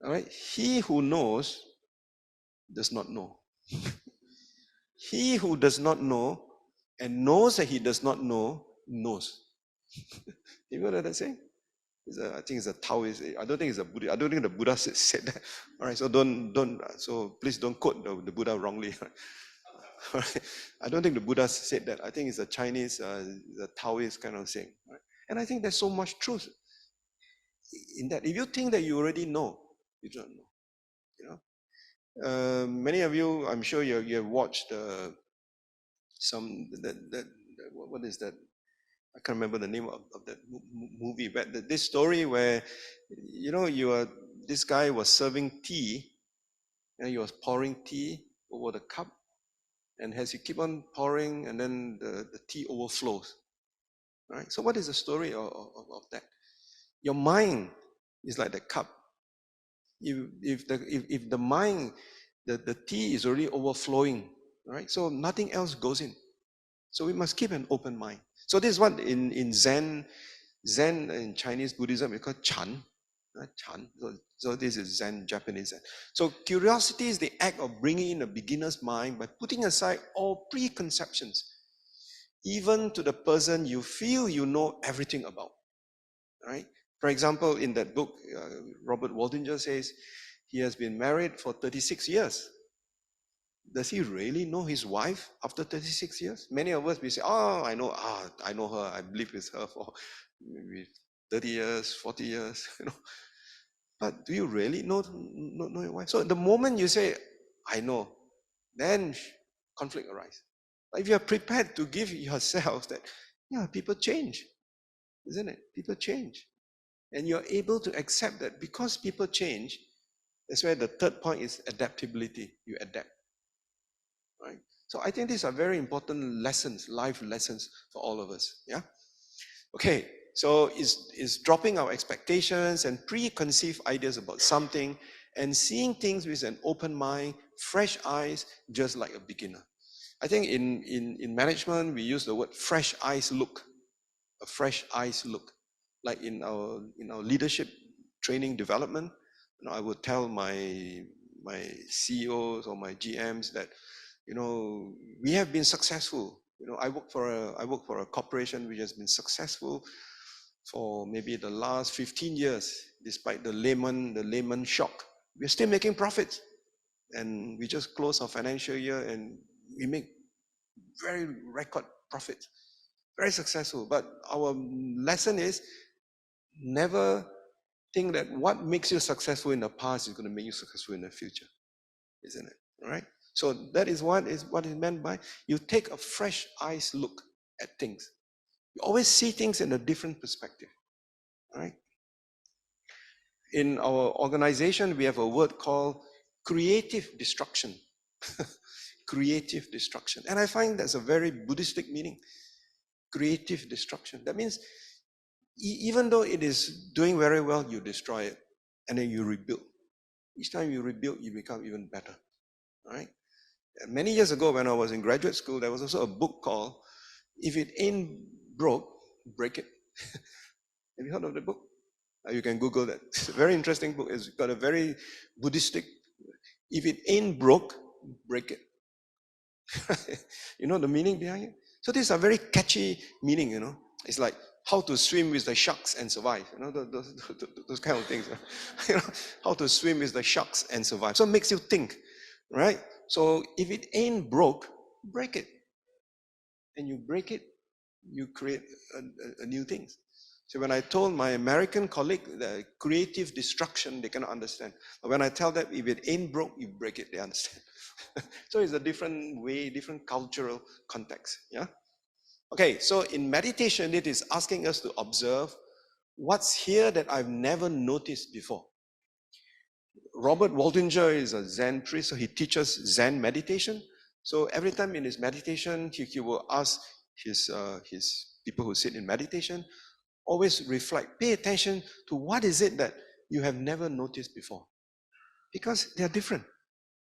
all right, he who knows does not know. He who does not know and knows that he does not know, knows. You know what I'm saying? I think it's a Taoist. I don't think it's a Buddha. I don't think the Buddha said that. All right, so so please don't quote the Buddha wrongly. All right? I don't think the Buddha said that. I think it's a Chinese, the Taoist kind of saying. Right? And I think there's so much truth in that. If you think that you already know, you don't know. You know, many of you, I'm sure you have watched what is that? I can't remember the name of that movie, but this story where, this guy was serving tea, and he was pouring tea over the cup, and as you keep on pouring, and then the tea overflows. Right? So what is the story of that? Your mind is like the cup. If the mind, the tea is already overflowing, right? So nothing else goes in. So we must keep an open mind. So this is what in Zen in Chinese Buddhism is called Chan. Chan. So this is Zen, Japanese Zen. So curiosity is the act of bringing in a beginner's mind by putting aside all preconceptions, even to the person you feel you know everything about. Right? For example, in that book, Robert Waldinger says he has been married for 36 years. Does he really know his wife after 36 years? Many of us, we say, I know her, I've lived with her for maybe 30 years, 40 years, But do you really know your wife? So the moment you say, I know, then conflict arises. But if you are prepared to give yourself that, people change, isn't it? People change. And you're able to accept that because people change, that's where the third point is adaptability. You adapt. Right? So I think these are very important lessons, life lessons for all of us. Yeah? Okay, so is dropping our expectations and preconceived ideas about something and seeing things with an open mind, fresh eyes, just like a beginner. I think in management, we use the word fresh eyes look, a fresh eyes look. Like in our leadership training development, I would tell my CEOs or my GMs that, we have been successful. I work for a corporation which has been successful for maybe the last 15 years, despite the Lehman shock. We're still making profits. And we just closed our financial year and we make very record profits. Very successful. But our lesson is never think that what makes you successful in the past is going to make you successful in the future. isn't it? All right. So that is what is meant by you take a fresh eyes look at things. You always see things in a different perspective. All right. In our organization, we have a word called creative destruction. Creative destruction. And I find that's a very Buddhistic meaning. Creative destruction. That means even though it is doing very well, you destroy it and then you rebuild. Each time you rebuild, you become even better. All right. And many years ago, when I was in graduate school, there was also a book called "If It Ain't Broke, Break It." Have you heard of the book? You can Google that. It's a very interesting book. It's got a very Buddhistic. If it ain't broke, break it. You know the meaning behind it? So these are very catchy meaning, you know. It's like how to swim with the sharks and survive. You know, those kind of things. You know, how to swim with the sharks and survive. So it makes you think, right? So if it ain't broke, break it. And you break it, you create a new thing. So when I told my American colleague the creative destruction, they cannot understand. But when I tell them if it ain't broke, you break it, they understand. So it's a different way, different cultural context. Yeah. Okay. So in meditation, it is asking us to observe what's here that I've never noticed before. Robert Waldinger is a Zen priest, so he teaches Zen meditation. So every time in his meditation, he will ask his people who sit in meditation, always reflect, pay attention to what is it that you have never noticed before. Because they are different.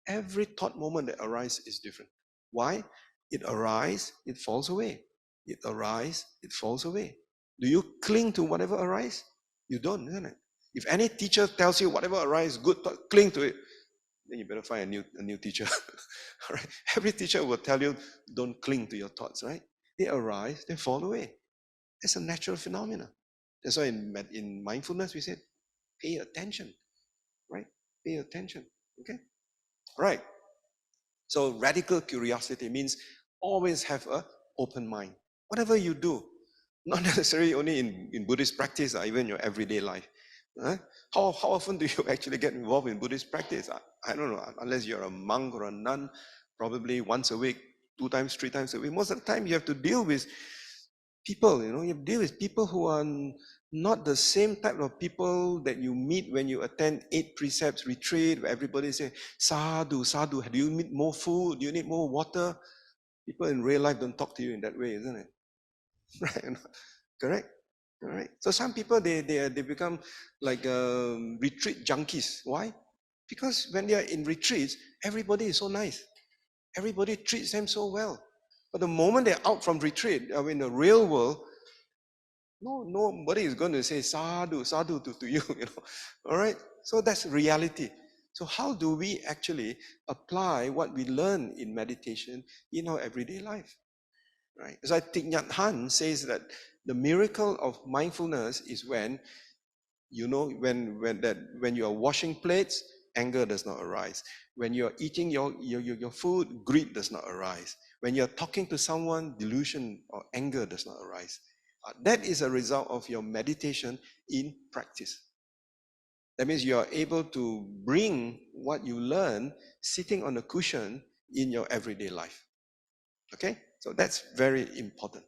Every thought moment that arises is different. Why? It arises, it falls away. It arises, it falls away. Do you cling to whatever arises? You don't, isn't it? If any teacher tells you whatever arises, good thought, cling to it, then you better find a new teacher. All right? Every teacher will tell you, don't cling to your thoughts, right? They arise, they fall away. It's a natural phenomenon. That's why in mindfulness we said, pay attention, right? Pay attention, okay? Right. So radical curiosity means always have an open mind. Whatever you do, not necessarily only in Buddhist practice, or even your everyday life. How often do you actually get involved in Buddhist practice? I don't know, unless you're a monk or a nun, probably once a week, 2 times, 3 times a week. Most of the time you have to deal with people, you know, you deal with people who are not the same type of people that you meet when you attend 8 precepts retreat, where everybody say, sadhu, sadhu, do you need more food? Do you need more water? People in real life don't talk to you in that way, isn't it? Right? Correct? All right. So some people, they become like retreat junkies. Why? Because when they are in retreats, everybody is so nice. Everybody treats them so well. But the moment they're out from retreat, in the real world, nobody is going to say sadhu, sadhu to you, you know. All right. So that's reality. So how do we actually apply what we learn in meditation in our everyday life? Right. As Thich Nhat Hanh says that the miracle of mindfulness is when you know when you are washing plates, anger does not arise. When you are eating your food, greed does not arise. When you are talking to someone, delusion or anger does not arise. That is a result of your meditation in practice. That means you are able to bring what you learn sitting on a cushion in your everyday life. Okay? So that's very important.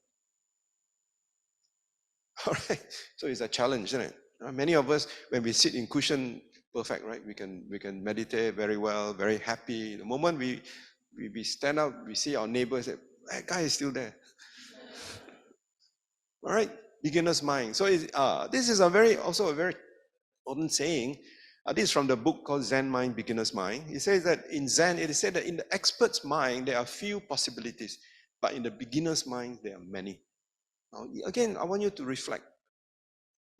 All right. So it's a challenge, isn't it? Many of us, when we sit in cushion, perfect, right? We can meditate very well, very happy. The moment we stand up, we see our neighbor, say, that guy is still there. All right, beginner's mind. So this is also a very important saying. This is from the book called Zen Mind, Beginner's Mind. It says that in Zen, it is said that in the expert's mind, there are few possibilities, but in the beginner's mind, there are many. Now, again, I want you to reflect.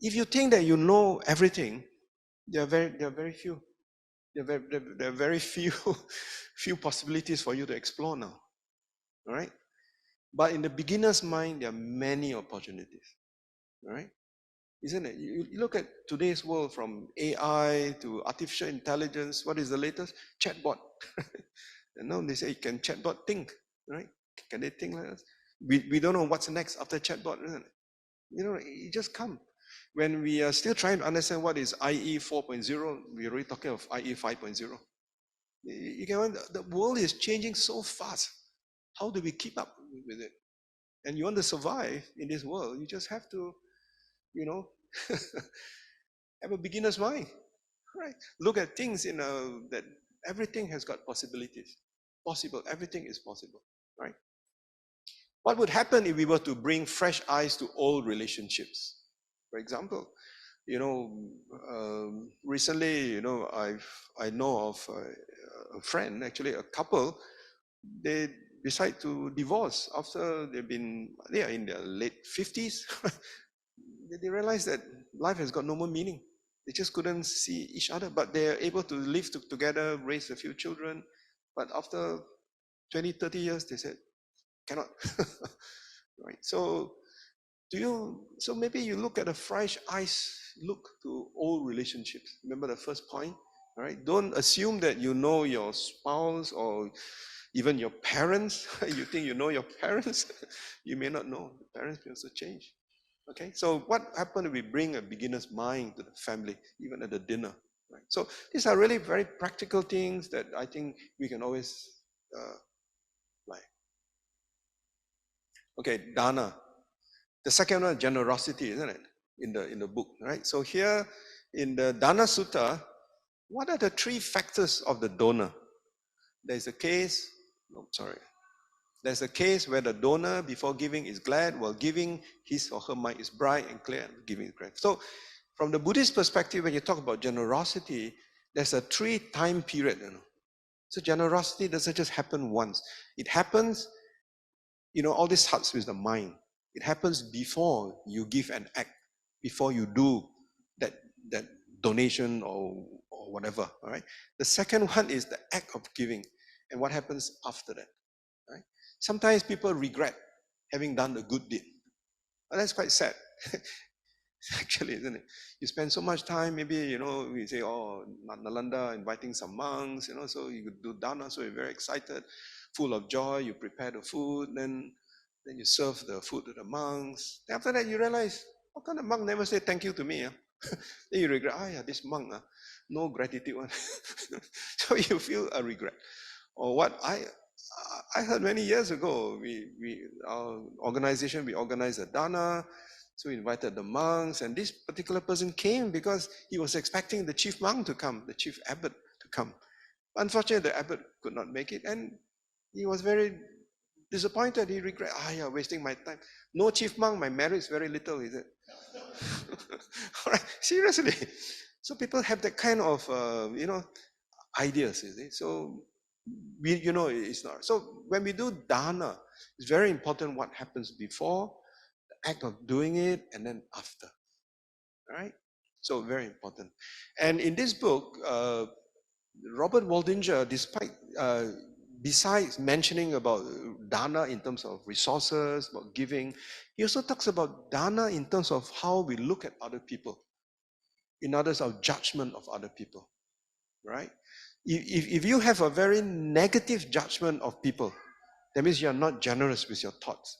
If you think that you know everything, there are very few. There are very few few possibilities for you to explore now. All right? But in the beginner's mind, there are many opportunities. All right? Isn't it? You look at today's world, from AI to artificial intelligence. What is the latest? Chatbot. And now they say, can chatbot think? Right? Can they think like us? We don't know what's next after chatbot, isn't it? You know, it just come. When we are still trying to understand what is IE 4.0, we're already talking of IE 5.0. You can wonder, the world is changing so fast. How do we keep up with it? And you want to survive in this world, you just have to, you know, have a beginner's mind, right? Look at things in that everything has got possibilities. Possible, everything is possible, right? What would happen if we were to bring fresh eyes to old relationships? For example, recently, I know of a friend, actually a couple, they decide to divorce after they are in their late 50s. They realize that life has got no more meaning. They just couldn't see each other, but they're able to live together, raise a few children. But after 20, 30 years, they said, cannot. Right? So maybe you look at a fresh eyes, look to old relationships. Remember the first point, right? Don't assume that you know your spouse or even your parents. You think you know your parents, you may not know. The parents may also change. Okay, so what happened if we bring a beginner's mind to the family, even at the dinner? Right? So these are really very practical things that I think we can always like. Okay, dana. The second one, generosity, isn't it? In the book, right? So here in the Dana Sutta, what are the three factors of the donor? There's a case, There's a case where the donor, before giving, is glad, while giving, his or her mind is bright and clear, and giving is great. So from the Buddhist perspective, when you talk about generosity, there's a 3 time period. So generosity doesn't just happen once. It happens, all this starts with the mind. It happens before you give an act, before you do that, that donation or whatever. All right. The second one is the act of giving, and what happens after that. Right? Sometimes people regret having done a good deed. And that's quite sad. Actually, isn't it? You spend so much time, maybe, we say, oh, Nalanda inviting some monks, so you could do dana, so you're very excited, full of joy, you prepare the food, then you serve the food to the monks. Then after that, you realize, how come the monk never say thank you to me? Then you regret, this monk, no gratitude one. So you feel a regret. Or what I heard many years ago, our organization, we organized a dana, so we invited the monks, and this particular person came because he was expecting the chief monk to come, the chief abbot to come. Unfortunately, the abbot could not make it, and he was very disappointed. He regret, you're wasting my time. No chief monk, my merit is very little, is it? All right, seriously. So people have that kind of, ideas, you see. So it's not. So when we do dana, it's very important what happens before, the act of doing it, and then after. Right? So very important. And in this book, Robert Waldinger, besides mentioning about dana in terms of resources, about giving, he also talks about dana in terms of how we look at other people, in others, our judgment of other people. Right? If you have a very negative judgment of people, that means you are not generous with your thoughts.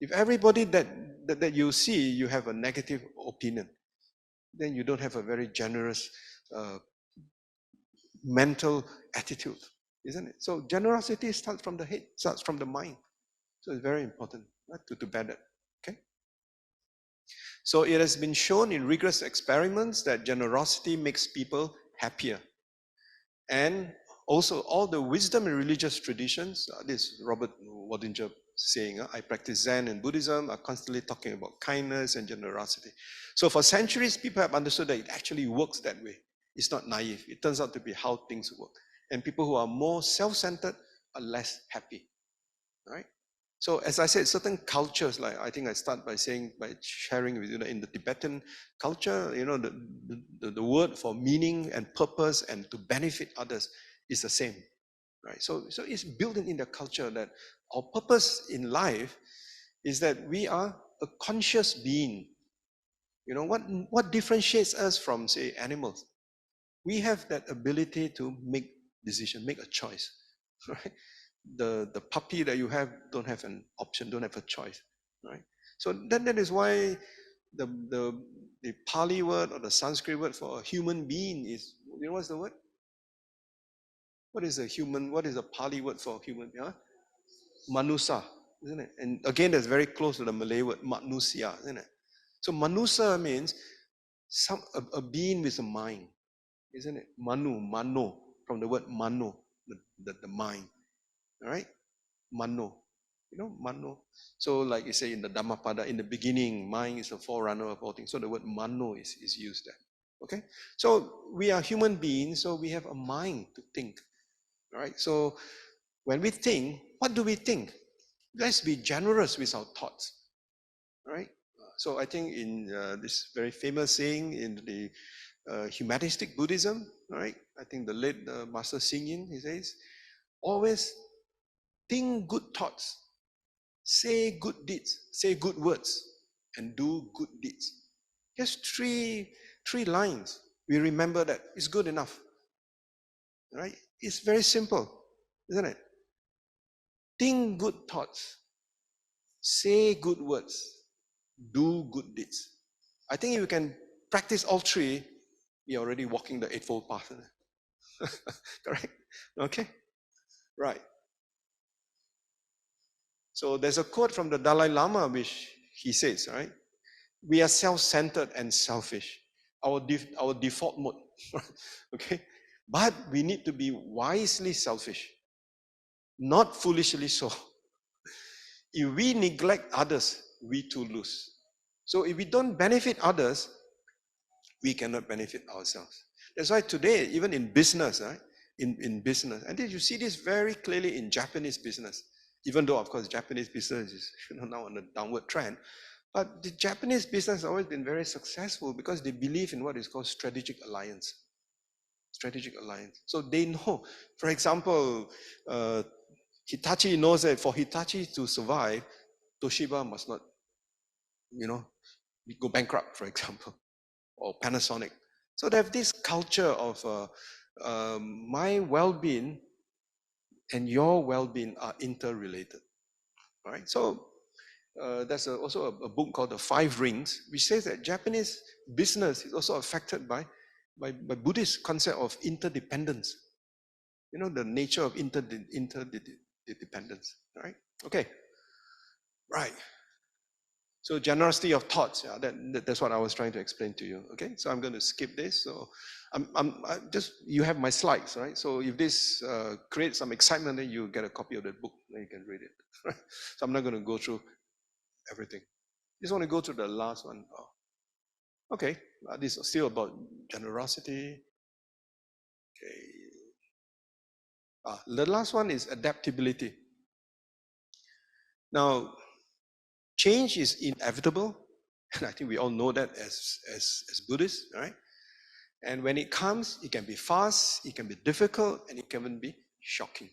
If everybody that you see, you have a negative opinion, then you don't have a very generous mental attitude, isn't it? So generosity starts from the head, starts from the mind. So it's very important, right, to bear that. Okay. So it has been shown in rigorous experiments that generosity makes people happier. And also all the wisdom and religious traditions, this Robert Waldinger saying, I practice Zen and Buddhism, are constantly talking about kindness and generosity. So for centuries, people have understood that it actually works that way. It's not naive. It turns out to be how things work. And people who are more self-centered are less happy, right? So as I said, certain cultures, like I think I start by sharing with you that in the Tibetan culture, the word for meaning and purpose and to benefit others is the same, right? So it's built in the culture that our purpose in life is that we are a conscious being. What differentiates us from, say, animals? We have that ability to make decision, make a choice, right? The puppy that you have don't have an option, don't have a choice, right? So that is why the Pali word or the Sanskrit word for a human being is, what's the word? What is a Pali word for human? Yeah? Manusa, isn't it? And again, that's very close to the Malay word manusia, isn't it? So manusa means a being with a mind, isn't it? Mano, from the word mano, the mind. All right? Mano. Mano. So like you say in the Dhammapada, in the beginning, mind is the forerunner of all things. So the word mano is used there. Okay? So we are human beings, so we have a mind to think. All right? So when we think, what do we think? Let's be generous with our thoughts. All right? So I think in this very famous saying in the humanistic Buddhism, all right? I think the late Master Xing Yin, he says, always think good thoughts, say good deeds, say good words, and do good deeds. Just three lines. We remember that. It's good enough. Right? It's very simple, isn't it? Think good thoughts, say good words, do good deeds. I think if you can practice all three, you're already walking the Eightfold Path. Correct? Okay? Right. So there's a quote from the Dalai Lama which he says, right? We are self-centered and selfish. Our default mode. Okay? But we need to be wisely selfish, not foolishly so. If we neglect others, we too lose. So if we don't benefit others, we cannot benefit ourselves. That's why today, even in business, right? In business, and you see this very clearly in Japanese business, even though, of course, Japanese business is now on a downward trend. But the Japanese business has always been very successful because they believe in what is called strategic alliance. Strategic alliance. So they know, for example, Hitachi knows that for Hitachi to survive, Toshiba must not, go bankrupt, for example, or Panasonic. So they have this culture of my well-being and your well-being are interrelated. All right. So there's also a book called The Five Rings, which says that Japanese business is also affected by Buddhist concept of interdependence. The nature of interdependence. Right? Okay. Right. So generosity of thoughts. Yeah, that's what I was trying to explain to you. Okay. So I'm going to skip this. So you have my slides, right? So if this creates some excitement, then you get a copy of that book, then you can read it. So I'm not going to go through everything. Just want to go to the last one. Oh. Okay, this is still about generosity. Okay. The last one is adaptability. Now, change is inevitable, and I think we all know that as Buddhists, right? And when it comes, it can be fast, it can be difficult, and it can even be shocking.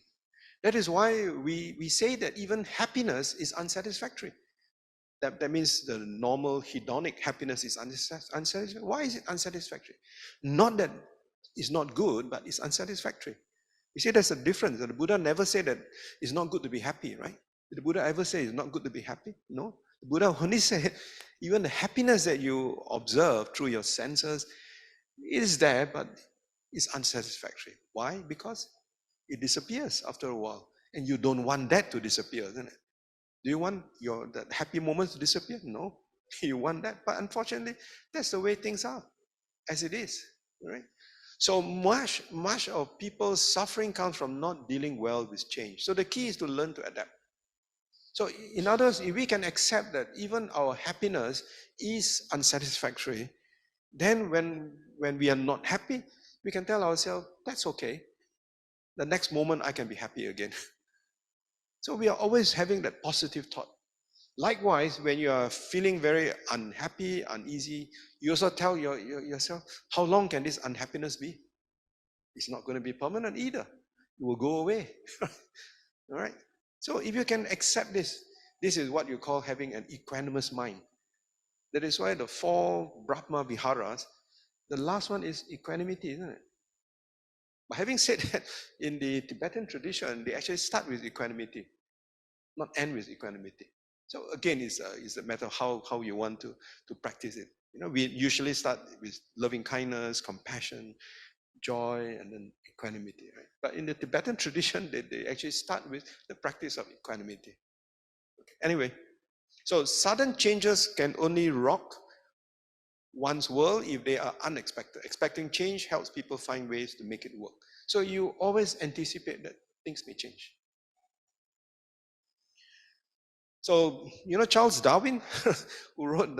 That is why we say that even happiness is unsatisfactory. That means the normal hedonic happiness is unsatisfactory. Why is it unsatisfactory? Not that it's not good, but it's unsatisfactory. You see, there's a difference. The Buddha never said that it's not good to be happy, right? Did the Buddha ever say it's not good to be happy? No. The Buddha only said even the happiness that you observe through your senses is there, but it's unsatisfactory. Why? Because it disappears after a while. And you don't want that to disappear, isn't it? Do you want that happy moments to disappear? No. You want that. But unfortunately, that's the way things are, as it is. Right? So much of people's suffering comes from not dealing well with change. So the key is to learn to adapt. So in other words, if we can accept that even our happiness is unsatisfactory, then when we are not happy, we can tell ourselves, that's okay. The next moment I can be happy again. So we are always having that positive thought. Likewise, when you are feeling very unhappy, uneasy, you also tell yourself, how long can this unhappiness be? It's not going to be permanent either. It will go away. All right? So if you can accept this, this is what you call having an equanimous mind. That is why the 4 Brahma Viharas, the last one is equanimity, isn't it? But having said that, in the Tibetan tradition, they actually start with equanimity, not end with equanimity. So again, it's a matter of how you want to practice it. We usually start with loving kindness, compassion, joy, and then equanimity, right? But in the Tibetan tradition, they actually start with the practice of equanimity. Okay. Anyway, so sudden changes can only rock one's world if they are unexpected. Expecting change helps people find ways to make it work. So you always anticipate that things may change. So, Charles Darwin, who wrote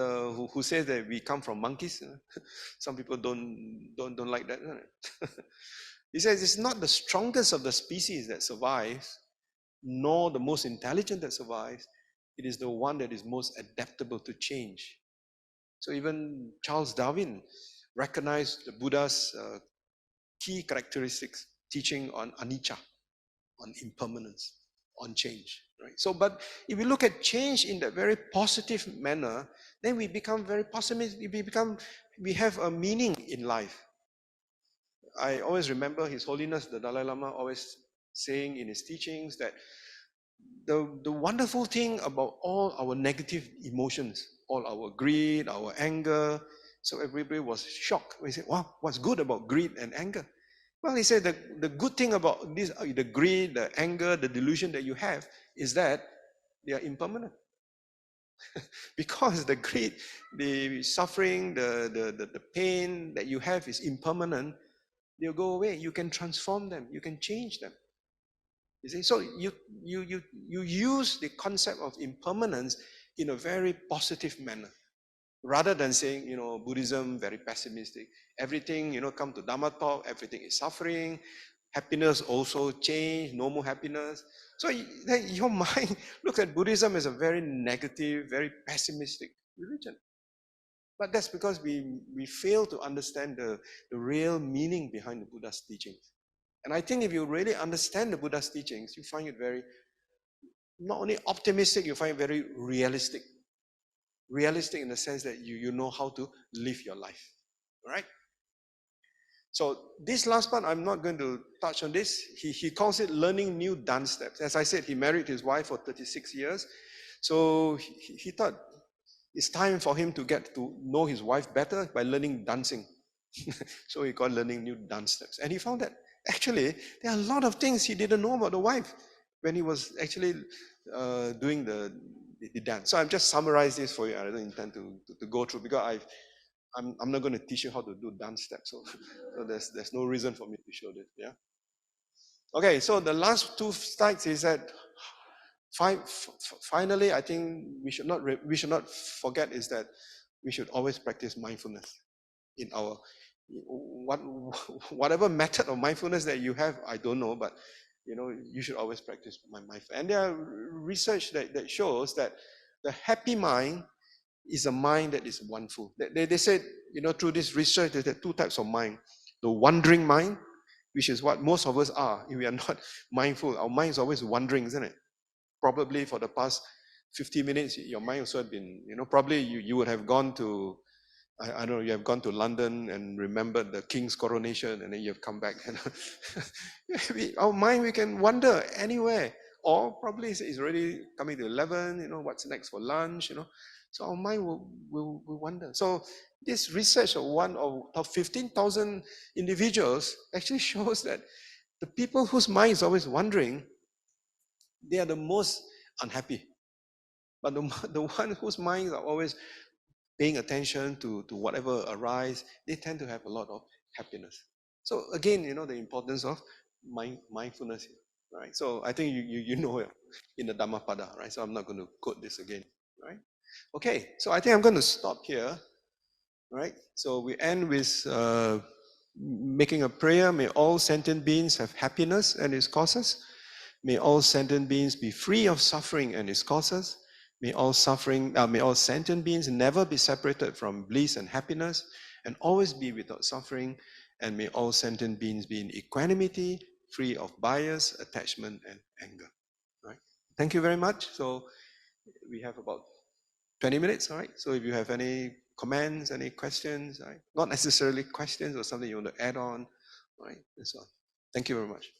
who says that we come from monkeys. Some people don't like that. He says it's not the strongest of the species that survives, nor the most intelligent that survives. It is the one that is most adaptable to change. So even Charles Darwin recognized the Buddha's key characteristics, teaching on anicca, on impermanence, on change. Right? So, but if we look at change in that very positive manner, then we become very pessimistic. We have a meaning in life. I always remember His Holiness the Dalai Lama always saying in his teachings that the wonderful thing about all our negative emotions, all our greed, our anger, so everybody was shocked. We said, wow, what's good about greed and anger? Well, he said the good thing about this, the greed, the anger, the delusion that you have is that they are impermanent. Because the greed, the suffering, the pain that you have is impermanent, they'll go away. You can transform them. You can change them. You see, so you use the concept of impermanence in a very positive manner, rather than saying, Buddhism very pessimistic. Everything, come to Dhamma talk, everything is suffering. Happiness also change, no more happiness. So your mind looks at Buddhism as a very negative, very pessimistic religion. But that's because we fail to understand the real meaning behind the Buddha's teachings. And I think if you really understand the Buddha's teachings, you find it very, not only optimistic, you find it very realistic. Realistic in the sense that you know how to live your life. All right? So this last part, I'm not going to touch on this. He calls it learning new dance steps. As I said, he married his wife for 36 years. So he thought it's time for him to get to know his wife better by learning dancing. So he called learning new dance steps. And he found that actually there are a lot of things he didn't know about the wife when he was actually doing the dance. So I've just summarized this for you. I don't intend to go through because I'm not going to teach you how to do dance steps. So there's no reason for me to show this. Yeah. Okay. So the last two slides is that finally, I think we should not forget is that we should always practice mindfulness in our whatever method of mindfulness that you have. I don't know, but you should always practice mindfulness. And there are research that shows that the happy mind is a mind that is wonderful. They said, through this research, there are two types of mind. The wandering mind, which is what most of us are. If we are not mindful, our mind is always wandering, isn't it? Probably for the past 50 minutes, your mind also had been, probably you would have gone to, I don't know, you have gone to London and remembered the king's coronation, and then you have come back. Our mind, we can wander anywhere. Or probably it's already coming to 11, what's next for lunch, So our mind will wander. So this research of one of 15,000 individuals actually shows that the people whose mind is always wandering, they are the most unhappy. But the one whose minds are always paying attention to whatever arises, they tend to have a lot of happiness. So again, the importance of mindfulness here, right? So I think you know it in the Dhammapada, right? So I'm not going to quote this again, right? Okay, so I think I'm going to stop here, right? So we end with making a prayer. May all sentient beings have happiness and its causes. May all sentient beings be free of suffering and its causes. May all sentient beings never be separated from bliss and happiness, and always be without suffering. And may all sentient beings be in equanimity, free of bias, attachment, and anger. Right? Thank you very much. So we have about 20 minutes. All right. So if you have any comments, any questions, right? Not necessarily questions or something you want to add on, right? And so on. Thank you very much.